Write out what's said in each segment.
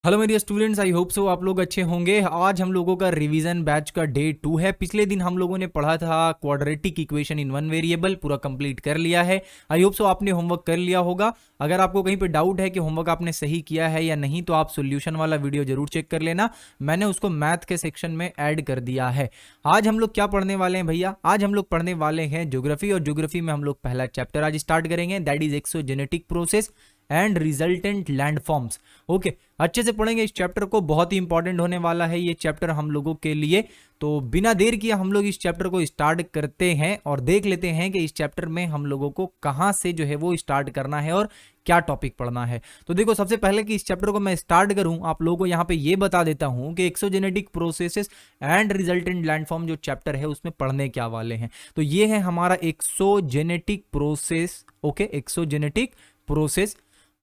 Hello मेरे students, I hope so आप लोग अच्छे होंगे। आज हम लोगों का रिवीजन बैच का डे 2 है। पिछले दिन हम लोगों ने पढ़ा था quadratic equation in one variable, पूरा कंप्लीट कर लिया है। आई होप सो आपने होमवर्क कर लिया होगा। अगर आपको कहीं पे डाउट है कि होमवर्क आपने सही किया है या नहीं, तो आप सोल्यूशन वाला वीडियो जरूर चेक कर लेना। मैंने उसको मैथ के सेक्शन में ऐड कर दिया है। आज हम लोग क्या पढ़ने वाले हैं भैया? आज हम लोग पढ़ने वाले हैं ज्योग्राफी, और ज्योग्राफी में हम लोग पहला चैप्टर आज स्टार्ट करेंगे, that is exogenetic process and resultant landforms. Okay, अच्छे से पढ़ेंगे इस चैप्टर को, बहुत ही इंपॉर्टेंट होने वाला है ये चैप्टर हम लोगों के लिए। तो बिना देर किए हम लोग इस चैप्टर को स्टार्ट करते हैं और देख लेते हैं कि इस चैप्टर में हम लोगों को कहां से जो है वो स्टार्ट करना है और क्या टॉपिक पढ़ना है। तो देखो, सबसे पहले कि इस चैप्टर को मैं स्टार्ट करूं, आप लोगों को यहाँ पे ये बता देता हूं कि exogenetic processes and resultant landform जो चैप्टर है उसमें पढ़ने क्या वाले हैं। तो ये है हमारा exogenetic process. Okay, exogenetic process.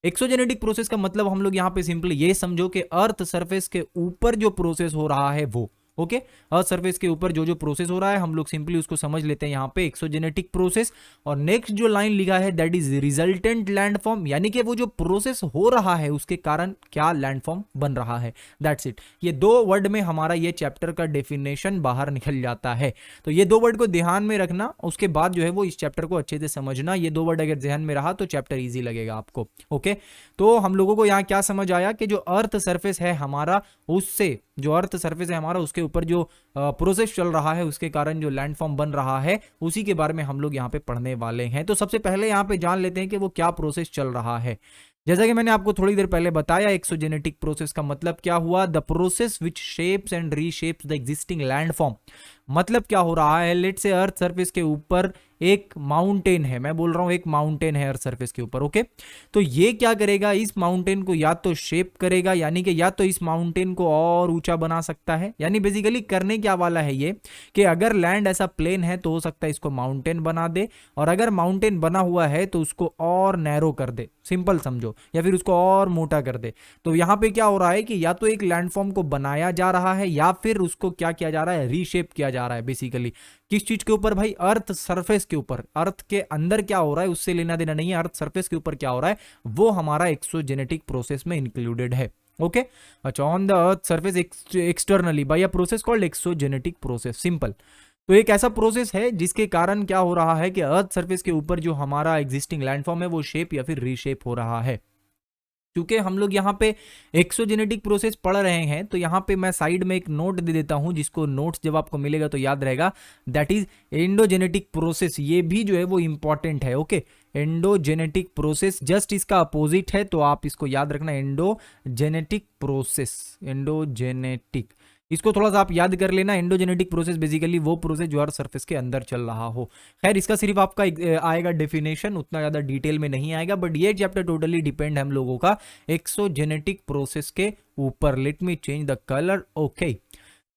Exogenetic process का मतलब हम लोग यहाँ पे सिंपली ये समझो कि अर्थ सरफेस के ऊपर जो प्रोसेस हो रहा है वो, ओके, अर्थ सरफेस के ऊपर जो जो प्रोसेस हो रहा है हम लोग सिंपली उसको समझ लेते हैं यहाँ पे एक्सोजेनेटिक प्रोसेस। और नेक्स्ट जो लाइन लिखा है दैट इज रिजल्टेंट लैंडफॉर्म, यानी कि वो जो प्रोसेस हो रहा है उसके कारण क्या लैंडफॉर्म बन रहा है। That's it. ये दो वर्ड में हमारा ये चैप्टर का डेफिनेशन बाहर निकल जाता है। तो ये दो वर्ड को ध्यान में रखना, उसके बाद जो है वो इस चैप्टर को अच्छे से समझना। ये दो वर्ड अगर ध्यान में रहा तो चैप्टर ईजी लगेगा आपको। ओके, तो हम लोगों को यहाँ क्या समझ आया कि जो अर्थ सरफेस है हमारा, उससे जो अर्थ सरफेस है हमारा उसके ऊपर जो प्रोसेस चल रहा है उसके कारण जो लैंडफॉर्म बन रहा है, उसी के बारे में हम लोग यहाँ पे पढ़ने वाले हैं। तो सबसे पहले यहाँ पे जान लेते हैं कि वो क्या प्रोसेस चल रहा है। जैसा कि मैंने आपको थोड़ी देर पहले बताया, एक्सोजेनेटिक प्रोसेस का मतलब क्या हुआ? The process which shapes and reshapes the existing landform. मतलब क्या हो रहा है, लेट से अर्थ सरफेस के ऊपर एक माउंटेन है, मैं बोल रहा हूं एक माउंटेन है अर्थ सरफेस के ऊपर। ओके, तो ये क्या करेगा, इस माउंटेन को या तो शेप करेगा, यानी कि या तो इस माउंटेन को और ऊंचा बना सकता है। यानी बेसिकली करने क्या वाला है ये कि अगर लैंड ऐसा प्लेन है तो हो सकता है इसको माउंटेन बना दे, और अगर माउंटेन बना हुआ है तो उसको और नैरो कर दे, सिंपल समझो, या फिर उसको और मोटा कर दे। तो यहाँ पे क्या हो रहा है कि या तो एक लैंडफॉर्म को बनाया जा रहा है या फिर उसको क्या किया जा रहा है, रीशेप किया जा रहा है। बेसिकली किस चीज के ऊपर भाई? अर्थ सरफेस के ऊपर। अर्थ के अंदर क्या हो रहा है उससे लेना देना नहीं है, अर्थ सरफेस के ऊपर क्या हो रहा है वो हमारा एक्सोजेनेटिक प्रोसेस में इंक्लूडेड है। ओके, अच्छा, on the earth surface externally by a process called exogenetic process. Simple. तो एक ऐसा प्रोसेस है जिसके कारण क्या हो रहा है कि अर्थ सरफेस के ऊपर जो हमारा एग्जिस्टिंग लैंडफॉर्म है वो शेप या फिर रीशेप हो रहा है। क्योंकि हम लोग यहाँ पे एक्सोजेनेटिक प्रोसेस पढ़ रहे हैं तो यहाँ पे मैं साइड में एक नोट दे देता हूँ, जिसको नोट्स जब आपको मिलेगा तो याद रहेगा, दैट इज एंडोजेनेटिक प्रोसेस। ये भी जो है वो इंपॉर्टेंट है। ओके, एंडोजेनेटिक प्रोसेस जस्ट इसका अपोजिट है, तो आप इसको याद रखना, एंडोजेनेटिक प्रोसेस। एंडोजेनेटिक, इसको थोड़ा सा आप याद कर लेना। एंडोजेनेटिक प्रोसेस बेसिकली वो प्रोसेस जो अर्थ सरफेस के अंदर चल रहा हो। खैर, इसका सिर्फ आपका आएगा डेफिनेशन, उतना ज्यादा डिटेल में नहीं आएगा, बट ये चैप्टर टोटली डिपेंड हम लोगों का एक्सोजेनेटिक प्रोसेस के ऊपर। Let me change the colour. Okay,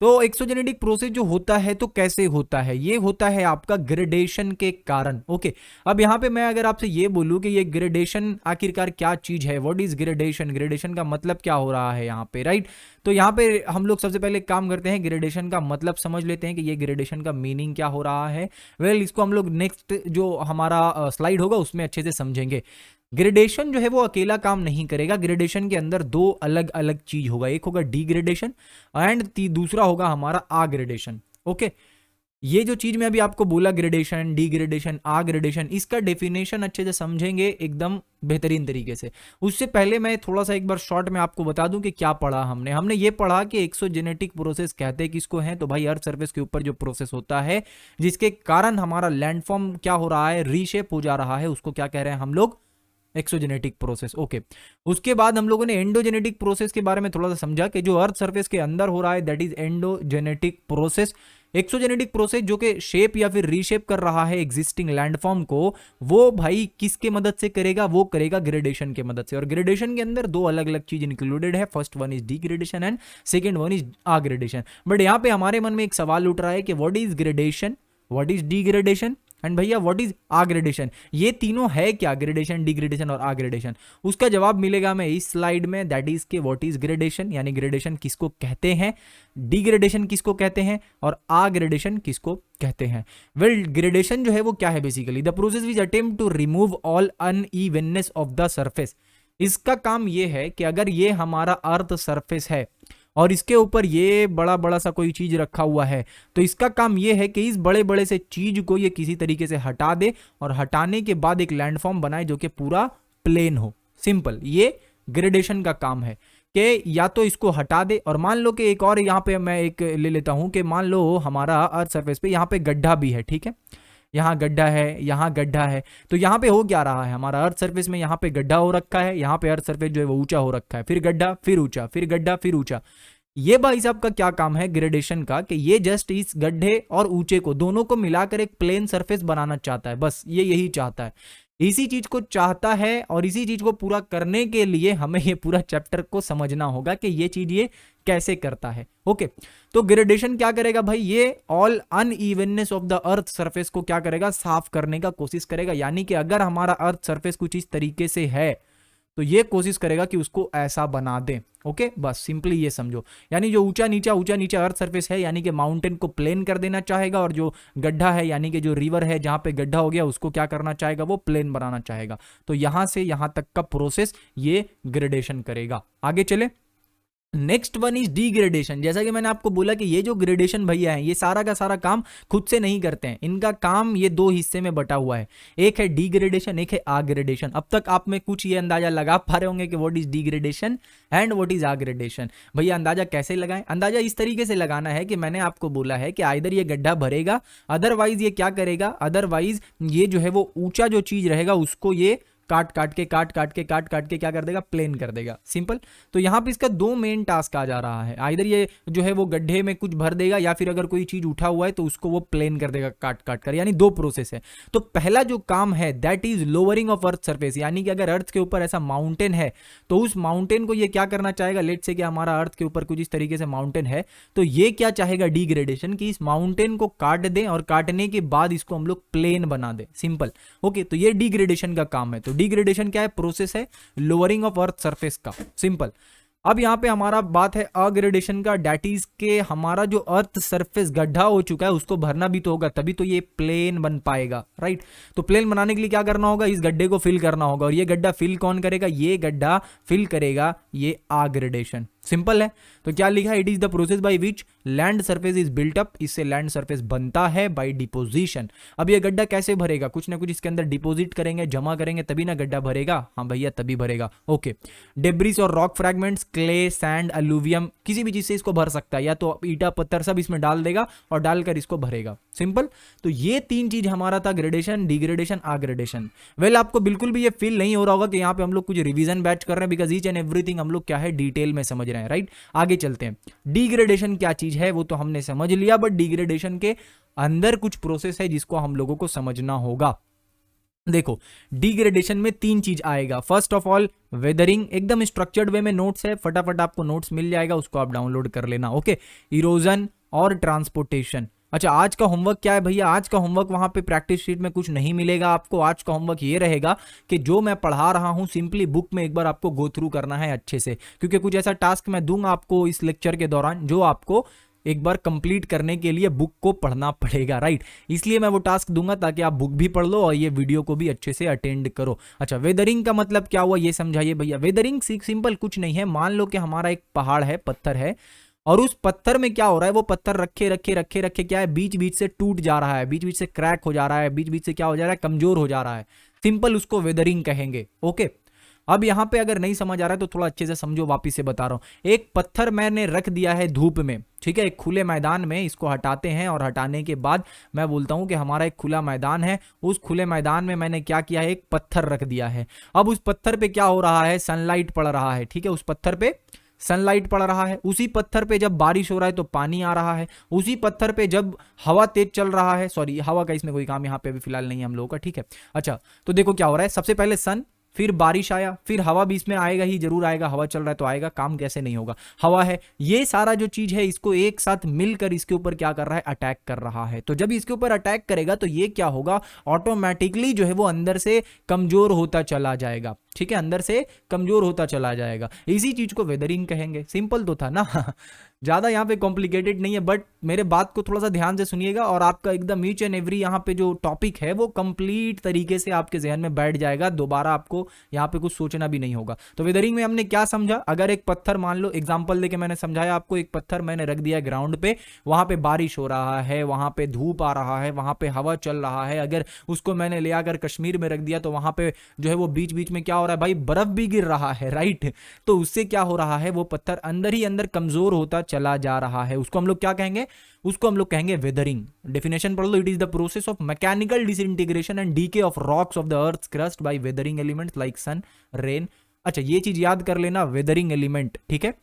तो एक्सोजेनेटिक प्रोसेस जो होता है तो कैसे होता है? ये होता है आपका ग्रेडेशन के कारण। ओके, अब यहाँ पे मैं अगर आपसे ये बोलूं कि ये ग्रेडेशन आखिरकार क्या चीज है, व्हाट इज ग्रेडेशन, ग्रेडेशन का मतलब क्या हो रहा है यहाँ पे, राइट? तो यहाँ पे हम लोग सबसे पहले काम करते हैं, ग्रेडेशन का मतलब समझ लेते हैं कि ये ग्रेडेशन का मीनिंग क्या हो रहा है। वेल, इसको हम लोग नेक्स्ट जो हमारा स्लाइड होगा उसमें अच्छे से समझेंगे। ग्रेडेशन जो है वो अकेला काम नहीं करेगा। ग्रेडेशन के अंदर दो अलग अलग चीज होगा, एक होगा डिग्रेडेशन एंड दूसरा होगा हमारा आग्रेडेशन। ओके, ये जो चीज मैं अभी आपको बोला, ग्रेडेशन, डिग्रेडेशन, आग्रेडेशन, इसका डेफिनेशन अच्छे से समझेंगे एकदम बेहतरीन तरीके से। उससे पहले मैं थोड़ा सा एक बार शॉर्ट में आपको बता दूं कि क्या पढ़ा हमने ये पढ़ा कि एक्सोजेनेटिक प्रोसेस कहते हैं किसको हैं, तो भाई अर्थ सरफेस के ऊपर जो प्रोसेस होता है जिसके कारण हमारा लैंडफॉर्म क्या हो रहा है, रीशेप हो जा रहा है, उसको क्या कह रहे हैं हम लोग? Exogenetic process. ओके, उसके बाद हम लोगों ने एंडोजेनेटिक प्रोसेस के बारे में थोड़ा सा समझा कि जो अर्थ सरफेस के अंदर हो रहा है that is endogenetic process. Exogenetic process जो कि शेप या फिर रीशेप कर रहा है एग्जिस्टिंग लैंडफॉर्म को, वो भाई किसके मदद से करेगा? वो करेगा ग्रेडेशन के मदद से। और ग्रेडेशन के अंदर दो अलग अलग चीज इंक्लूडेड है, first one is degradation and second one is aggradation. But यहाँ पे हमारे मन में एक सवाल उठ रहा है कि what is gradation, what is degradation and भैया व्हाट इज आग्रेडेशन? ये तीनों है क्या, ग्रेडेशन, डिग्रेडेशन और आग्रेडेशन? उसका जवाब मिलेगा मैं इस स्लाइड में, दैट इज के व्हाट इज ग्रेडेशन, यानी ग्रेडेशन किसको कहते हैं, डिग्रेडेशन किसको कहते हैं और आग्रेडेशन किसको कहते हैं। वेल, ग्रेडेशन जो है वो क्या है? Basically the process which attempt to remove all unevenness of the surface. इसका काम ये है कि अगर ये हमारा अर्थ सरफेस है और इसके ऊपर ये बड़ा बड़ा सा कोई चीज रखा हुआ है, तो इसका काम ये है कि इस बड़े बड़े से चीज को ये किसी तरीके से हटा दे और हटाने के बाद एक लैंडफॉर्म बनाए जो कि पूरा प्लेन हो। सिंपल, ये ग्रेडेशन का काम है कि या तो इसको हटा दे, और मान लो कि एक और यहाँ पे मैं एक ले लेता हूं कि मान लो हमारा अर्थ सरफेस पे यहाँ पे गड्ढा भी है, ठीक है, यहाँ गड्ढा है, यहाँ गड्ढा है, तो यहाँ पे हो क्या रहा है, हमारा अर्थ सरफेस में यहाँ पे गड्ढा हो रखा है, यहाँ पे अर्थ सरफेस जो है वो ऊंचा हो रखा है, फिर गड्ढा, फिर ऊंचा, फिर गड्ढा, फिर ऊंचा। ये भाई साहब का क्या काम है ग्रेडेशन का, कि ये जस्ट इस गड्ढे और ऊंचे को दोनों को मिलाकर एक प्लेन सरफेस बनाना चाहता है, बस ये यही चाहता है, इसी चीज को चाहता है। और इसी चीज को पूरा करने के लिए हमें ये पूरा चैप्टर को समझना होगा कि ये चीज ये कैसे करता है। ओके, तो ग्रेडेशन क्या करेगा भाई, ये all unevenness of the earth surface को क्या करेगा, साफ करने का कोशिश करेगा। यानी कि अगर हमारा अर्थ सरफेस कुछ इस तरीके से है तो ये कोशिश करेगा कि उसको ऐसा बना दे। ओके, बस सिंपली ये समझो, यानी जो ऊंचा नीचा अर्थ सरफेस है यानी कि माउंटेन को प्लेन कर देना चाहेगा, और जो गड्ढा है यानी कि जो रिवर है जहां पे गड्ढा हो गया उसको क्या करना चाहेगा, वो प्लेन बनाना चाहेगा। तो यहां से यहां तक का प्रोसेस ये ग्रेडेशन करेगा। आगे चले, नेक्स्ट वन इज डिग्रेडेशन। जैसा कि मैंने आपको बोला कि ये जो ग्रेडेशन भैया है ये सारा का सारा काम खुद से नहीं करते हैं, इनका काम ये दो हिस्से में बटा हुआ है, एक है डिग्रेडेशन, एक है आग्रेडेशन। अब तक आप में कुछ ये अंदाजा लगा पा रहे होंगे कि what is degradation and what is aggradation. भैया अंदाजा कैसे लगाएं, अंदाजा इस तरीके से लगाना है कि मैंने आपको बोला है कि आइदर ये गड्ढा भरेगा, अदरवाइज ये क्या करेगा, अदरवाइज ये जो है वो ऊंचा जो चीज रहेगा उसको ये काट काट के क्या कर देगा, प्लेन कर देगा। सिंपल, तो यहां पे इसका दो मेन टास्क आ जा रहा है, आइदर ये जो है वो गड्ढे में कुछ भर देगा या फिर अगर कोई चीज उठा हुआ है तो उसको वो प्लेन कर देगा काट काट कर, यानी दो प्रोसेस है। तो पहला जो काम है that is lowering of earth surface, यानी कि अगर अर्थ के ऊपर ऐसा माउंटेन है तो उस माउंटेन को ये क्या करना चाहेगा, लेट से कि हमारा अर्थ के ऊपर कुछ इस तरीके से माउंटेन है तो ये क्या चाहेगा डिग्रेडेशन, की इस माउंटेन को काट दें और काटने के बाद इसको हम लोग प्लेन बना दें। सिंपल, ओके, तो ये डिग्रेडेशन का काम है। तो डिग्रेडेशन क्या है, प्रोसेस है लोअरिंग ऑफ अर्थ सरफेस का। सिंपल, अब यहां पे हमारा बात है अग्रेडेशन का, डेट इज के हमारा जो अर्थ सरफेस गड्ढा हो चुका है उसको भरना भी तो होगा, तभी तो ये प्लेन बन पाएगा, राइट। तो प्लेन बनाने के लिए क्या करना होगा, इस गड्ढे को फिल करना होगा, और ये गड्ढा फिल कौन करेगा, ये गड्ढा फिल करेगा ये अग्रेडेशन। सिंपल है, तो क्या लिखा है, it is the process by which land surface is built up, इससे लैंड सरफेस बनता है बाय डिपोजिशन। अब ये गड्ढा कैसे भरेगा, कुछ ना कुछ इसके अंदर डिपोजिट करेंगे, जमा करेंगे, तभी ना गड्ढा भरेगा। हाँ भैया तभी भरेगा। ओके, डेब्रिस और rock fragments, clay, sand, alluvium, किसी भी चीज से इसको भर सकता है, या तो ईटा पत्थर सब इसमें डाल देगा और डालकर इसको भरेगा। सिंपल, तो ये तीन चीज हमारा था, ग्रेडेशन, डिग्रेडेशन, अग्रेडेशन। वेल आपको बिल्कुल भी ये फील नहीं हो रहा होगा कि यहाँ पे हम लोग कुछ रिवीजन बैच कर रहे हैं, बिकॉज ईच एंड एवरीथिंग हम लोग क्या है डिटेल में समझ रहे हैं, राइट। आगे चलते हैं, डिग्रेडेशन क्या चीज है वो तो हमने समझ लिया, बट डिग्रेडेशन के अंदर कुछ प्रोसेस है जिसको हम लोगों को समझना होगा। देखो, डिग्रेडेशन में तीन चीज आएगा। फर्स्ट ऑफ ऑल वेदरिंग, एकदम स्ट्रक्चर्ड वे में नोट्स है, फटाफट आपको नोट्स मिल जाएगा, उसको आप डाउनलोड कर लेना। ओके, इरोजन और ट्रांसपोर्टेशन। अच्छा, आज का होमवर्क क्या है भैया, आज का होमवर्क वहां पे प्रैक्टिस शीट में कुछ नहीं मिलेगा आपको। आज का होमवर्क ये रहेगा कि जो मैं पढ़ा रहा हूं सिंपली बुक में एक बार आपको गो थ्रू करना है अच्छे से, क्योंकि कुछ ऐसा टास्क मैं दूंगा आपको इस लेक्चर के दौरान जो आपको एक बार कंप्लीट करने के लिए बुक को पढ़ना पड़ेगा, राइट। इसलिए मैं वो टास्क दूंगा ताकि आप बुक भी पढ़ लो और ये वीडियो को भी अच्छे से अटेंड करो। अच्छा, वेदरिंग का मतलब क्या हुआ ये समझाइए भैया। वेदरिंग सिंपल कुछ नहीं है, मान लो कि हमारा एक पहाड़ है, पत्थर है, और उस पत्थर में क्या हो रहा है, वो पत्थर रखे रखे रखे रखे क्या है, बीच बीच से टूट जा रहा है, बीच बीच से क्रैक हो जा रहा है, बीच बीच से क्या हो जा रहा है, कमजोर हो जा रहा है। सिंपल उसको वेदरिंग कहेंगे। ओके, अब यहां पे अगर नहीं समझ आ रहा है तो थोड़ा अच्छे से समझो, वापिस से बता रहा हूं। एक पत्थर मैंने रख दिया है धूप में, ठीक है, एक खुले मैदान में, इसको हटाते हैं और हटाने के बाद मैं बोलता हूं कि हमारा एक खुला मैदान है, उस खुले मैदान में मैंने क्या किया है, एक पत्थर रख दिया है। अब उस पत्थर पे क्या हो रहा है, सनलाइट पड़ रहा है, ठीक है, उस पत्थर पे सनलाइट पड़ रहा है, उसी पत्थर पे जब बारिश हो रहा है तो पानी आ रहा है, उसी पत्थर पे जब हवा तेज चल रहा है, सॉरी हवा का इसमें कोई काम यहाँ पे अभी फिलहाल नहीं है हम लोगों का, ठीक है। अच्छा, तो देखो क्या हो रहा है, सबसे पहले सन, फिर बारिश आया, फिर हवा भी इसमें आएगा ही, जरूर आएगा, हवा चल रहा है तो आएगा, काम कैसे नहीं होगा, हवा है, ये सारा जो चीज है इसको एक साथ मिलकर इसके ऊपर क्या कर रहा है, अटैक कर रहा है। तो जब इसके ऊपर अटैक करेगा तो ये क्या होगा, ऑटोमेटिकली जो है वो अंदर से कमजोर होता चला जाएगा, ठीक है, अंदर से कमजोर होता चला जाएगा। इसी चीज को वेदरिंग कहेंगे। सिंपल तो था ना ज्यादा यहाँ पे कॉम्प्लिकेटेड नहीं है, बट मेरे बात को थोड़ा सा ध्यान से सुनिएगा और आपका एकदम ईच एंड एवरी यहाँ पे जो टॉपिक है वो कंप्लीट तरीके से आपके जहन में बैठ जाएगा, दोबारा आपको हो, यहाँ पे कुछ सोचना भी नहीं होगा। तो वेदरिंग में हमने क्या समझा, अगर एक पत्थर, मान लो एग्जांपल देके मैंने समझाया आपको, एक पत्थर मैंने रख दिया ग्राउंड पे, वहां पे बारिश हो रहा है, वहां पे धूप आ रहा है, वहां पे हवा चल रहा है, अगर उसको मैंने ले आकर कश्मीर में रख दिया तो वहां पे जो है वो बीच बीच में क्या हो रहा है भाई, बर्फ भी गिर रहा है, राइट। तो उससे क्या हो रहा है, वो पत्थर अंदर ही अंदर कमजोर होता चला जा रहा है। उसको हम लोग क्या कहेंगे, उसको हम लोग कहेंगे वेदरिंग। डेफिनेशन पढ़ लो, it is the process of mechanical disintegration and decay of rocks of the earth crust by weathering elements like sun, rain. अच्छा, ये चीज याद कर लेना, वेदरिंग एलिमेंट, ठीक है।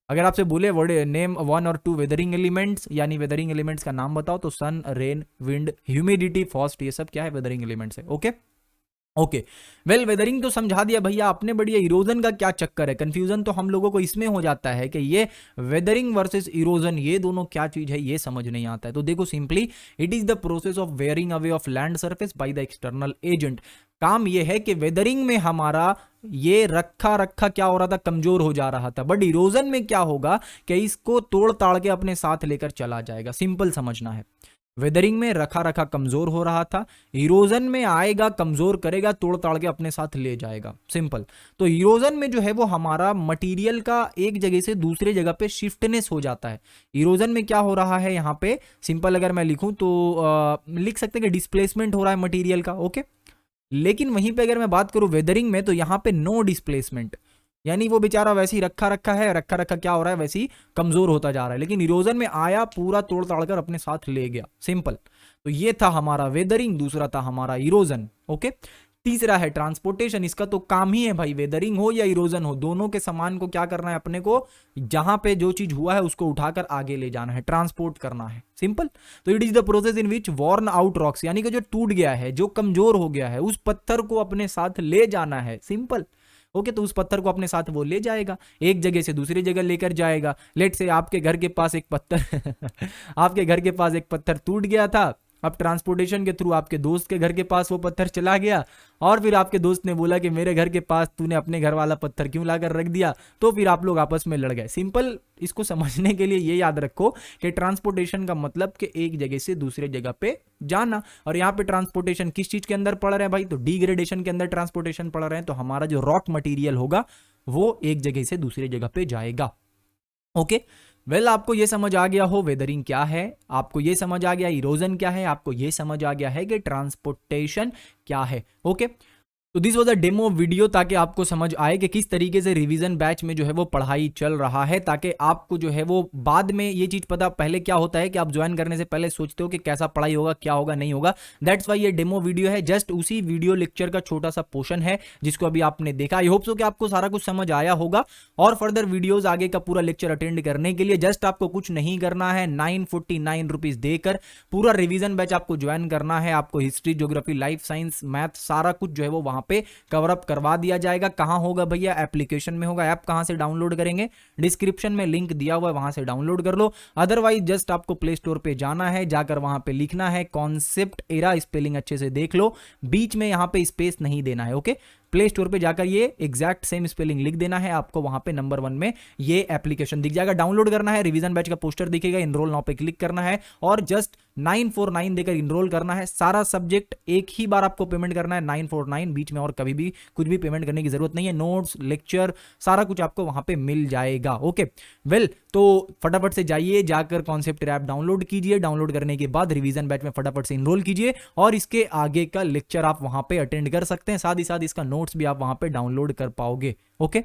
अगर आपसे बोले वर्ड नेम 1 और 2 वेदरिंग एलिमेंट्स, यानी वेदरिंग एलिमेंट्स का नाम बताओ, तो सन, रेन, विंड, ह्यूमिडिटी, फ्रॉस्ट, ये सब क्या है, वेदरिंग एलिमेंट्स है। ओके ओके, वेल वेदरिंग तो समझा दिया भैया आपने, बढ़िया। इरोजन का क्या चक्कर है, कंफ्यूजन तो हम लोगों को इसमें हो जाता है कि ये वेदरिंग वर्सेस इरोजन, ये दोनों क्या चीज है, ये समझ नहीं आता है। तो देखो simply, it is the process of wearing away of land surface by the external agent. काम ये है कि वेदरिंग में हमारा ये रखा रखा क्या हो रहा था, कमजोर हो जा रहा था, बट इरोजन में क्या होगा कि इसको तोड़ ताड़ के अपने साथ लेकर चला जाएगा। सिंपल समझना है, वेदरिंग में रखा रखा कमजोर हो रहा था, इरोजन में आएगा, कमजोर करेगा, तोड़ ताड़ के अपने साथ ले जाएगा, सिंपल। तो इरोजन में जो है वो हमारा मटेरियल का एक जगह से दूसरे जगह पे शिफ्टनेस हो जाता है। इरोजन में क्या हो रहा है, यहाँ पे सिंपल अगर मैं लिखूं तो लिख सकते हैं कि डिस्प्लेसमेंट हो रहा है मटीरियल का, ओके। लेकिन वहीं पे अगर मैं बात करूं वेदरिंग में, तो यहाँ पे नो डिस्प्लेसमेंट, यानी वो बेचारा वैसे ही रखा रखा है, रखा रखा क्या हो रहा है, वैसे ही कमजोर होता जा रहा है। लेकिन इरोजन में आया, पूरा तोड़ ताड़ कर अपने साथ ले गया, सिंपल। तो ये था हमारा वेदरिंग, दूसरा था हमारा इरोजन, ओके। तीसरा है ट्रांसपोर्टेशन, इसका तो काम ही है भाई, वेदरिंग हो या इरोजन हो, दोनों के सामान को क्या करना है अपने को, जहां पे जो चीज हुआ है उसको उठाकर आगे ले जाना है, ट्रांसपोर्ट करना है, सिंपल। तो it is the process in which worn out rocks, यानी कि जो टूट गया है, जो कमजोर हो गया है, उस पत्थर को अपने साथ ले जाना है, सिंपल। ओके, तो उस पत्थर को अपने साथ वो ले जाएगा, एक जगह से दूसरी जगह लेकर जाएगा। लेट से आपके घर के पास एक पत्थर आपके घर के पास एक पत्थर टूट गया था, अब ट्रांसपोर्टेशन के थ्रू आपके दोस्त के घर के पास वो पत्थर चला गया, और फिर आपके दोस्त ने बोला कि मेरे घर के पास तूने अपने घर वाला पत्थर क्यों लाकर रख दिया, तो फिर आप लोग आपस में लड़ गए, सिंपल। इसको समझने के लिए ये याद रखो कि ट्रांसपोर्टेशन का मतलब कि एक जगह से दूसरे जगह पे जाना। और यहाँ पे ट्रांसपोर्टेशन किस चीज के अंदर पड़ रहे हैं भाई, तो डिग्रेडेशन के अंदर ट्रांसपोर्टेशन पड़ रहे हैं। तो हमारा जो रॉक मटीरियल होगा वो एक जगह से दूसरी जगह पे जाएगा, ओके। वेल आपको ये समझ आ गया हो वेदरिंग क्या है, आपको ये समझ आ गया इरोजन क्या है, आपको ये समझ आ गया है कि ट्रांसपोर्टेशन क्या है, ओके। तो this was a demo video, ताकि आपको समझ आए कि किस तरीके से रिवीजन बैच में जो है वो पढ़ाई चल रहा है, ताकि आपको जो है वो बाद में ये चीज पता, पहले क्या होता है कि आप ज्वाइन करने से पहले सोचते हो कि कैसा पढ़ाई होगा, क्या होगा, नहीं होगा। दैट्स वाई ये डेमो वीडियो है, जस्ट उसी वीडियो लेक्चर का छोटा सा पोर्शन है जिसको अभी आपने देखा। आई होप सो कि आपको सारा कुछ समझ आया होगा। और फर्दर वीडियोज आगे का पूरा लेक्चर अटेंड करने के लिए जस्ट आपको कुछ नहीं करना है, 949 रुपीज देकर पूरा रिवीजन बैच आपको ज्वाइन करना है। आपको history, geography, life science, math, सारा कुछ जो है वो वहां पे कवर अप करवा दिया जाएगा। कहां होगा भैया, एप्लीकेशन में होगा। ऐप कहां से डाउनलोड करेंगे, डिस्क्रिप्शन में लिंक दिया हुआ है, वहां से डाउनलोड कर लो। अदरवाइज जस्ट आपको प्ले स्टोर पे जाना है, जाकर वहां पे लिखना है कॉन्सेप्ट एरा, स्पेलिंग अच्छे से देख लो, बीच में यहां पे स्पेस नहीं देना है, ओके। प्ले स्टोर पे जाकर ये एग्जैक्ट सेम स्पेलिंग लिख देना है, आपको वहां पे नंबर 1 में ये एप्लीकेशन दिख जाएगा। डाउनलोड करना है, रिवीजन बैच का पोस्टर दिखेगा, इनरोल नाउ पे क्लिक करना है और जस्ट 949 देकर इनरोल करना है। सारा सब्जेक्ट एक ही बार आपको पेमेंट करना है, 949, बीच में और कभी भी कुछ भी पेमेंट करने की जरूरत नहीं है। नोट्स, लेक्चर, सारा कुछ आपको वहां पे मिल जाएगा, ओके। वेल तो फटाफट से जाइए, जाकर कॉन्सेप्ट ऐप डाउनलोड कीजिए। डाउनलोड करने के बाद रिवीजन बैच में फटाफट से इनरोल कीजिए और इसके आगे का लेक्चर आप वहां पे अटेंड कर सकते हैं। साथ ही साथ इसका नोट्स भी आप वहां पे डाउनलोड कर पाओगे, ओके।